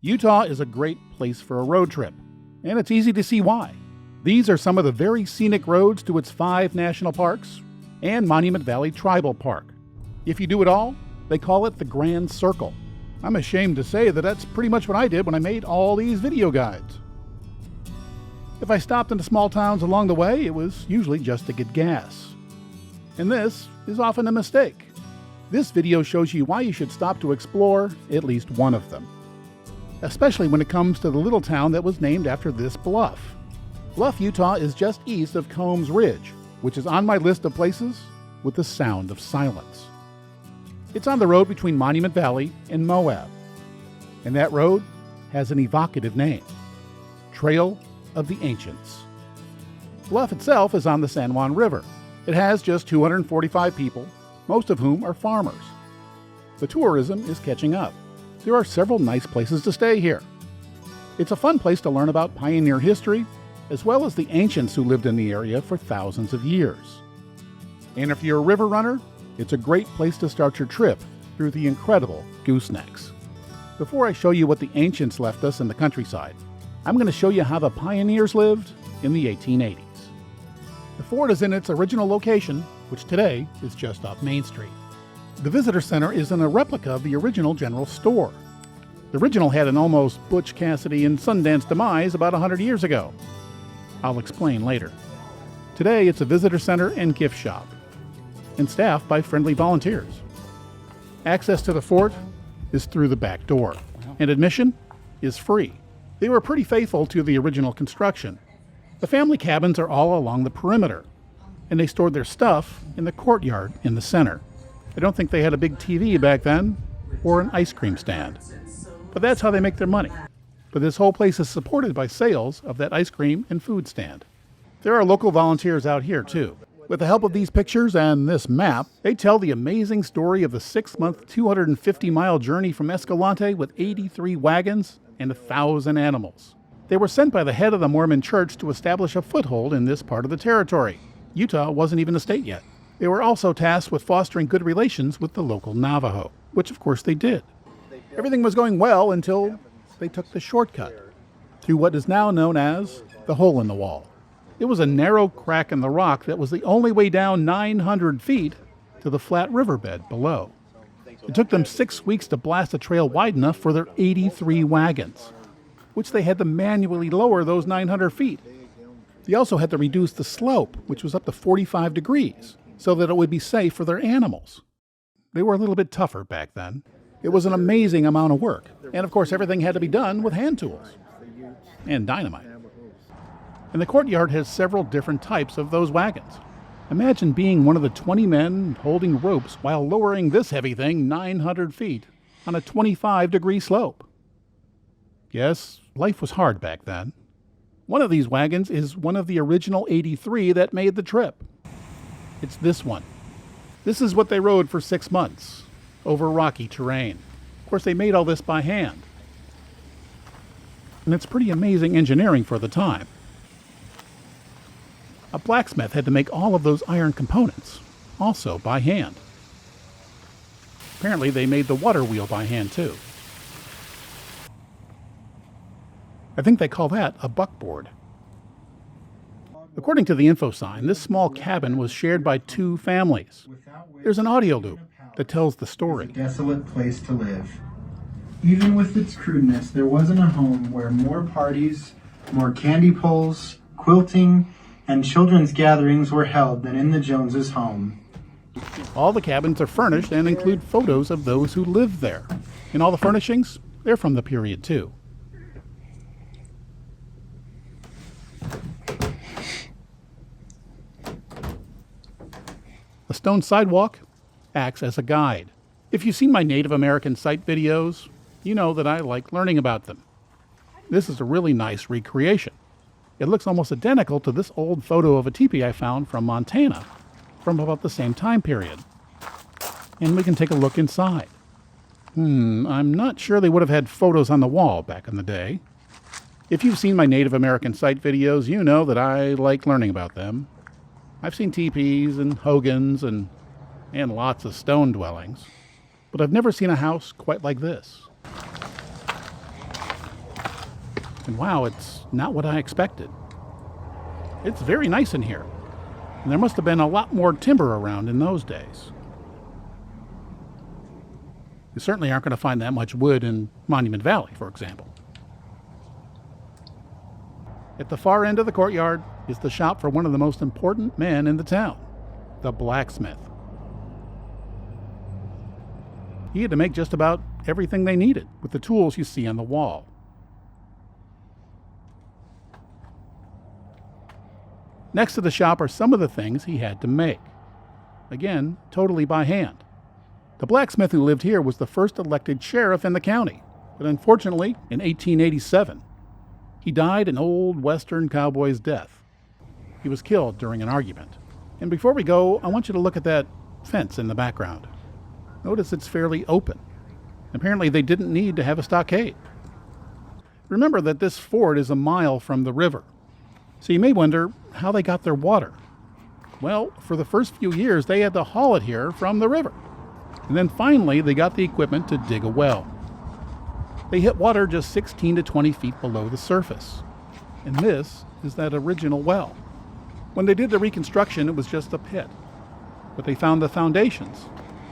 Utah is a great place for a road trip, and it's easy to see why. These are some of the very scenic roads to its 5 national parks and Monument Valley Tribal Park. If you do it all, they call it the Grand Circle. I'm ashamed to say that that's pretty much what I did when I made all these video guides. If I stopped into small towns along the way, it was usually just to get gas. And this is often a mistake. This video shows you why you should stop to explore at least one of them. Especially when it comes to the little town that was named after this bluff. Bluff, Utah is just east of Combs Ridge, which is on my list of places with the sound of silence. It's on the road between Monument Valley and Moab. And that road has an evocative name, Trail of the Ancients. Bluff itself is on the San Juan River. It has just 245 people, most of whom are farmers. The tourism is catching up. There are several nice places to stay here. It's a fun place to learn about pioneer history, as well as the ancients who lived in the area for thousands of years. And if you're a river runner, it's a great place to start your trip through the incredible Goosenecks. Before I show you what the ancients left us in the countryside, I'm going to show you how the pioneers lived in the 1880s. The fort is in its original location, which today is just off Main Street. The visitor center is in a replica of the original general store. The original had an almost Butch Cassidy and Sundance demise about 100 years ago. I'll explain later. Today it's a visitor center and gift shop, and staffed by friendly volunteers. Access to the fort is through the back door, and admission is free. They were pretty faithful to the original construction. The family cabins are all along the perimeter, and they stored their stuff in the courtyard in the center. I don't think they had a big TV back then, or an ice cream stand. But that's how they make their money. But this whole place is supported by sales of that ice cream and food stand. There are local volunteers out here too. With the help of these pictures and this map, they tell the amazing story of the 6-month, 250-mile journey from Escalante with 83 wagons and 1,000 animals. They were sent by the head of the Mormon Church to establish a foothold in this part of the territory. Utah wasn't even a state yet. They were also tasked with fostering good relations with the local Navajo, which of course they did. Everything was going well until they took the shortcut through what is now known as the Hole in the Wall. It was a narrow crack in the rock that was the only way down 900 feet to the flat riverbed below. It took them 6 weeks to blast a trail wide enough for their 83 wagons, which they had to manually lower those 900 feet. They also had to reduce the slope, which was up to 45 degrees, so that it would be safe for their animals. They were a little bit tougher back then. It was an amazing amount of work, and of course everything had to be done with hand tools and dynamite. And the courtyard has several different types of those wagons. Imagine being one of the 20 men holding ropes while lowering this heavy thing 900 feet on a 25-degree slope. Yes, life was hard back then. One of these wagons is one of the original 83 that made the trip. It's this one. This is what they rode for 6 months, over rocky terrain. Of course, they made all this by hand. And it's pretty amazing engineering for the time. A blacksmith had to make all of those iron components, also by hand. Apparently, they made the water wheel by hand, too. I think they call that a buckboard. According to the info sign, this small cabin was shared by 2 families. There's an audio loop that tells the story. It's a desolate place to live. Even with its crudeness, there wasn't a home where more parties, more candy pulls, quilting, and children's gatherings were held than in the Joneses' home. All the cabins are furnished and include photos of those who lived there. And all the furnishings, they're from the period too. A stone sidewalk acts as a guide. If you've seen my Native American site videos, you know that I like learning about them. This is a really nice recreation. It looks almost identical to this old photo of a teepee I found from Montana from about the same time period. And we can take a look inside. I'm not sure they would have had photos on the wall back in the day. If you've seen my Native American site videos, you know that I like learning about them. I've seen teepees and hogans and lots of stone dwellings, but I've never seen a house quite like this. And wow, it's not what I expected. It's very nice in here, and there must have been a lot more timber around in those days. You certainly aren't going to find that much wood in Monument Valley, for example. At the far end of the courtyard is the shop for one of the most important men in the town, the blacksmith. He had to make just about everything they needed with the tools you see on the wall. Next to the shop are some of the things he had to make. Again, totally by hand. The blacksmith who lived here was the first elected sheriff in the county, but unfortunately, in 1887, he died an old Western cowboy's death. He was killed during an argument. And before we go, I want you to look at that fence in the background. Notice it's fairly open. Apparently they didn't need to have a stockade. Remember that this fort is a mile from the river, so you may wonder how they got their water. Well, for the first few years they had to haul it here from the river. And then finally they got the equipment to dig a well. They hit water just 16 to 20 feet below the surface. And this is that original well. When they did the reconstruction, it was just a pit. But they found the foundations,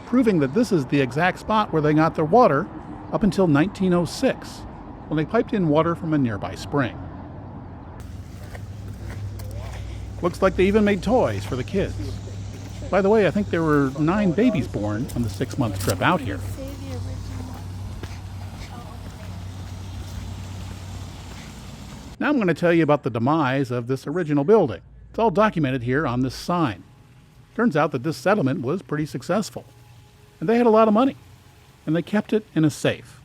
proving that this is the exact spot where they got their water up until 1906, when they piped in water from a nearby spring. Looks like they even made toys for the kids. By the way, I think there were 9 babies born on the 6-month trip out here. Now I'm going to tell you about the demise of this original building. It's all documented here on this sign. Turns out that this settlement was pretty successful. And they had a lot of money. And they kept it in a safe.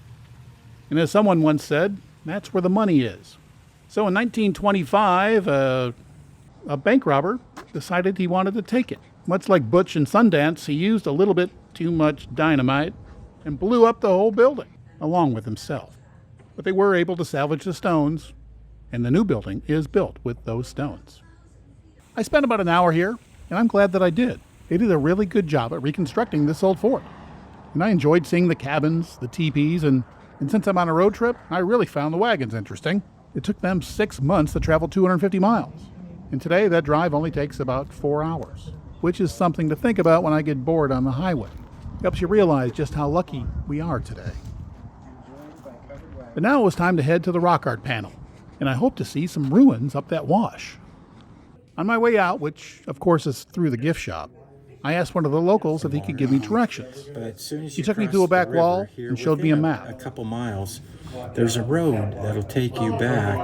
And as someone once said, that's where the money is. So in 1925, a bank robber decided he wanted to take it. Much like Butch and Sundance, he used a little bit too much dynamite and blew up the whole building, along with himself. But they were able to salvage the stones, and the new building is built with those stones. I spent about an hour here, and I'm glad that I did. They did a really good job at reconstructing this old fort. And I enjoyed seeing the cabins, the teepees, and since I'm on a road trip, I really found the wagons interesting. It took them 6 months to travel 250 miles. And today, that drive only takes about 4 hours, which is something to think about when I get bored on the highway. It helps you realize just how lucky we are today. But now it was time to head to the rock art panel, and I hope to see some ruins up that wash. On my way out, which of course is through the gift shop, I asked one of the locals if he could give me directions. He took me to a back wall and showed me a map. A couple miles, there's a road that'll take you back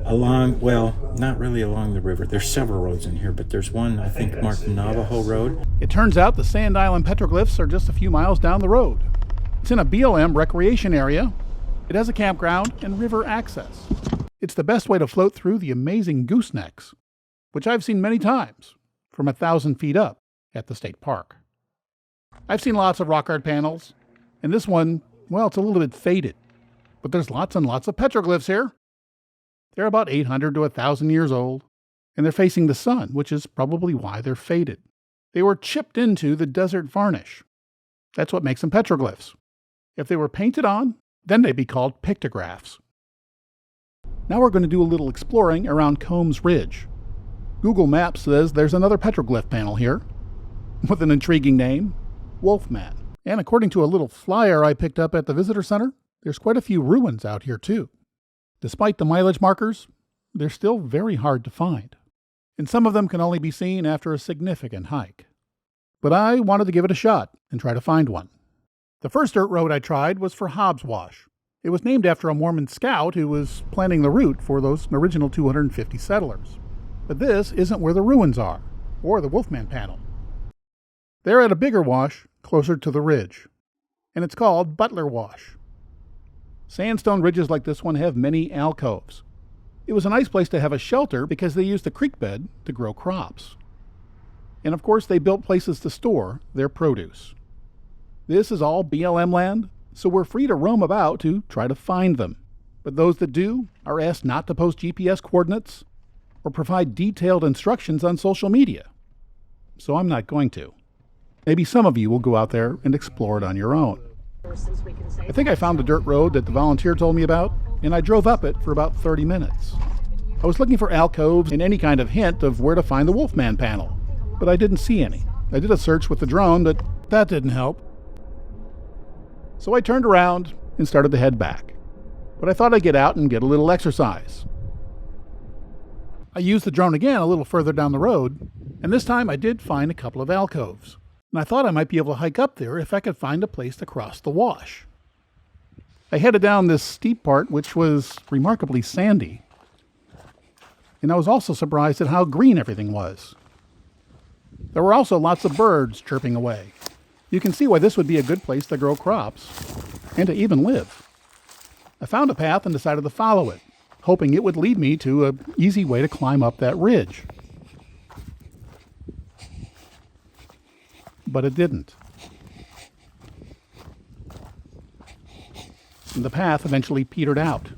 along, well, not really along the river. There's several roads in here, but there's one, I think, marked Navajo Road. It turns out the Sand Island Petroglyphs are just a few miles down the road. It's in a BLM recreation area. It has a campground and river access. It's the best way to float through the amazing goosenecks, which I've seen many times from 1,000 feet up at the state park. I've seen lots of rock art panels, and this one, well, it's a little bit faded, but there's lots and lots of petroglyphs here. They're about 800 to 1,000 years old, and they're facing the sun, which is probably why they're faded. They were chipped into the desert varnish. That's what makes them petroglyphs. If they were painted on, then they'd be called pictographs. Now we're going to do a little exploring around Combs Ridge. Google Maps says there's another petroglyph panel here, with an intriguing name, Wolfman. And according to a little flyer I picked up at the visitor center, there's quite a few ruins out here too. Despite the mileage markers, they're still very hard to find. And some of them can only be seen after a significant hike. But I wanted to give it a shot and try to find one. The first dirt road I tried was for Hobbs Wash. It was named after a Mormon scout who was planning the route for those original 250 settlers. But this isn't where the ruins are, or the Wolfman panel. They're at a bigger wash closer to the ridge, and it's called Butler Wash. Sandstone ridges like this one have many alcoves. It was a nice place to have a shelter because they used the creek bed to grow crops. And of course they built places to store their produce. This is all BLM land, so we're free to roam about to try to find them. But those that do are asked not to post GPS coordinates or provide detailed instructions on social media. So I'm not going to. Maybe some of you will go out there and explore it on your own. I think I found the dirt road that the volunteer told me about. and I drove up it for about 30 minutes. I was looking for alcoves and any kind of hint of where to find the Wolfman panel, but I didn't see any. I did a search with the drone, but that didn't help. So I turned around and started to head back. But I thought I'd get out and get a little exercise. I used the drone again a little further down the road, and this time I did find a couple of alcoves. And I thought I might be able to hike up there if I could find a place to cross the wash. I headed down this steep part, which was remarkably sandy. And I was also surprised at how green everything was. There were also lots of birds chirping away. You can see why this would be a good place to grow crops and to even live. I found a path and decided to follow it, hoping it would lead me to an easy way to climb up that ridge. But it didn't. And the path eventually petered out.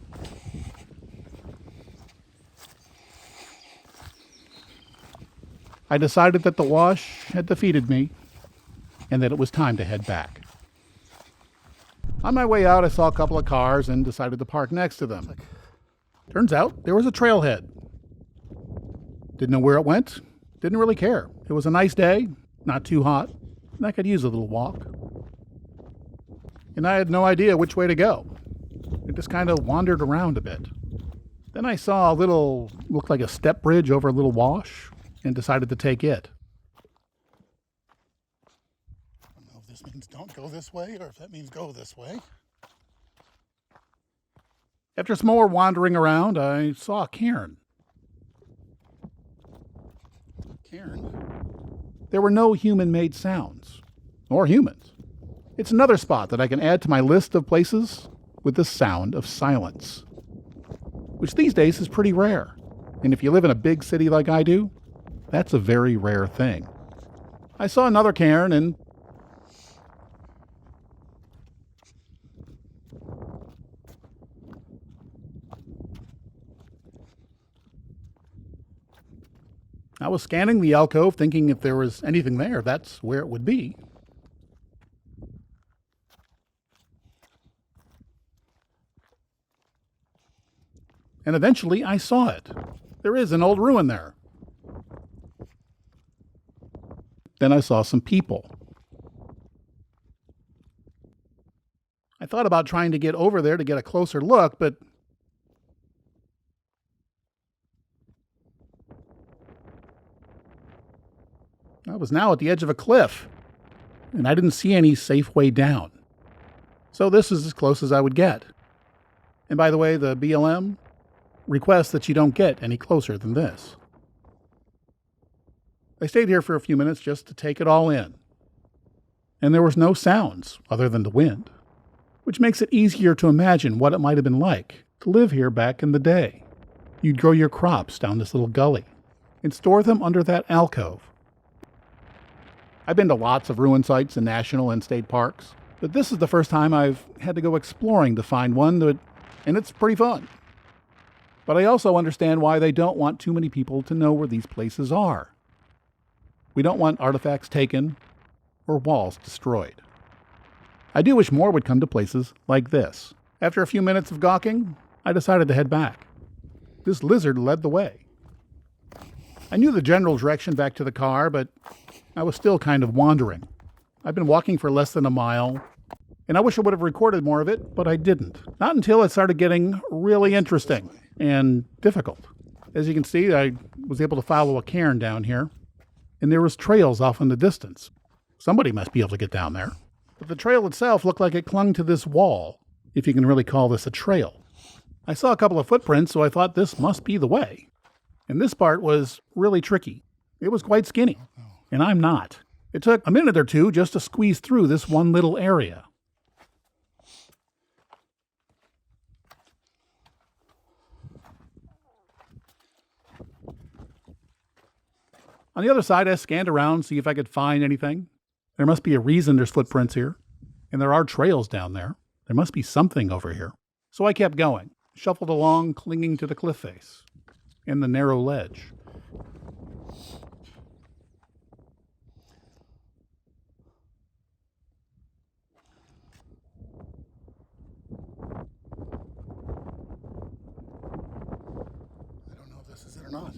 I decided that the wash had defeated me and that it was time to head back. On my way out, I saw a couple of cars and decided to park next to them. Turns out there was a trailhead. Didn't know where it went, didn't really care. It was a nice day, not too hot, and I could use a little walk. And I had no idea which way to go. I just kind of wandered around a bit. Then I saw looked like a step bridge over a little wash, and decided to take it. I don't know if this means don't go this way or if that means go this way. After some more wandering around, I saw a cairn. There were no human-made sounds, or humans. It's another spot that I can add to my list of places with the sound of silence, which these days is pretty rare. And if you live in a big city like I do, that's a very rare thing. I saw another cairn and I was scanning the alcove thinking if there was anything there, that's where it would be. And eventually I saw it. There is an old ruin there. Then I saw some people. I thought about trying to get over there to get a closer look, but I was now at the edge of a cliff, and I didn't see any safe way down. So this is as close as I would get. And by the way, the BLM requests that you don't get any closer than this. I stayed here for a few minutes just to take it all in. And there was no sounds other than the wind, which makes it easier to imagine what it might have been like to live here back in the day. You'd grow your crops down this little gully and store them under that alcove. I've been to lots of ruin sites in national and state parks, but this is the first time I've had to go exploring to find one and it's pretty fun. But I also understand why they don't want too many people to know where these places are. We don't want artifacts taken or walls destroyed. I do wish more would come to places like this. After a few minutes of gawking, I decided to head back. This lizard led the way. I knew the general direction back to the car, but I was still kind of wandering. I've been walking for less than a mile, and I wish I would have recorded more of it, but I didn't. Not until it started getting really interesting and difficult. As you can see, I was able to follow a cairn down here, and there was trails off in the distance. Somebody must be able to get down there. But the trail itself looked like it clung to this wall, if you can really call this a trail. I saw a couple of footprints, so I thought this must be the way. And this part was really tricky. It was quite skinny, and I'm not. It took a minute or two just to squeeze through this one little area. On the other side, I scanned around, see if I could find anything. There must be a reason there's footprints here, and there are trails down there. There must be something over here. So I kept going, shuffled along, clinging to the cliff face and the narrow ledge. this, is it or not?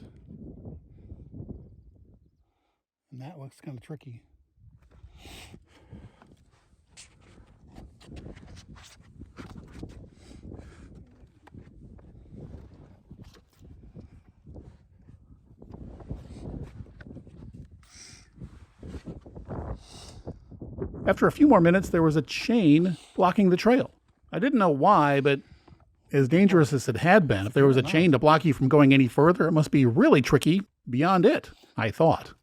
And that looks kind of tricky. After a few more minutes, there was a chain blocking the trail. I didn't know why, but as dangerous as it had been, if there was a chain to block you from going any further, it must be really tricky beyond it, I thought.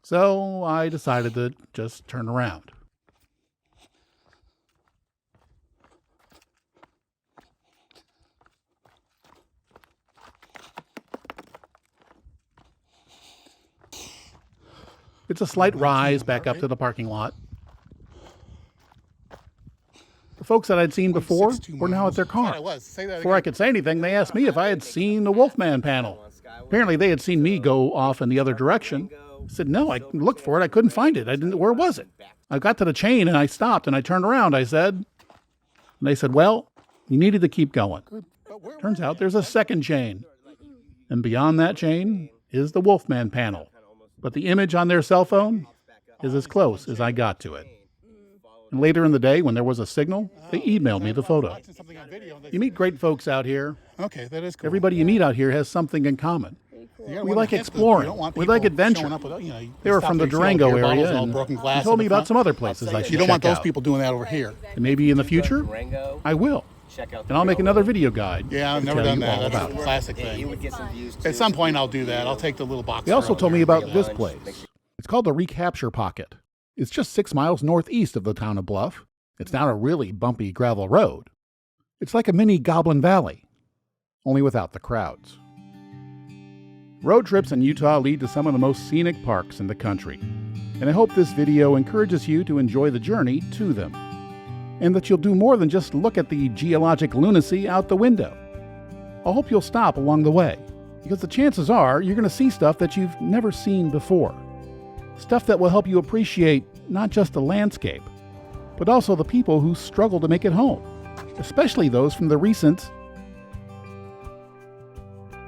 So I decided to just turn around. It's a slight rise back up to the parking lot. The folks that I'd seen before were now at their car. Before I could say anything, they asked me if I had seen the Wolfman panel. Apparently they had seen me go off in the other direction. I said, no, I looked for it. I couldn't find it. Where was it? I got to the chain and I stopped and I turned around, I said. And they said, well, you needed to keep going. Turns out there's a second chain. And beyond that chain is the Wolfman panel. But the image on their cell phone is as close as I got to it. And later in the day, when there was a signal, they emailed me the photo. You meet great folks out here. Okay, that is cool. Everybody you meet out here has something in common. We like exploring. We like adventure. They were from the Durango area and told me about some other places I should check out. You don't want those people doing that over here. And maybe in the future, I will. And I'll make another video guide. Yeah, I've never done that. That's a classic thing. At some point, I'll do that. I'll take the little box. They also told me about this place. It's called the Recapture Pocket. It's just 6 miles northeast of the town of Bluff. It's not a really bumpy gravel road. It's like a mini Goblin Valley, only without the crowds. Road trips in Utah lead to some of the most scenic parks in the country, and I hope this video encourages you to enjoy the journey to them, and that you'll do more than just look at the geologic lunacy out the window. I hope you'll stop along the way, because the chances are you're going to see stuff that you've never seen before. Stuff that will help you appreciate not just the landscape, but also the people who struggle to make it home, especially those from the recent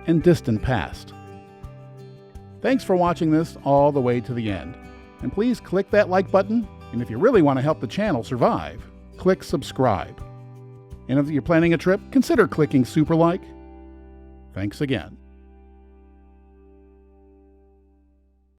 and distant past. Thanks for watching this all the way to the end. And please click that like button, and if you really want to help the channel survive, click subscribe. And if you're planning a trip, consider clicking super like. Thanks again.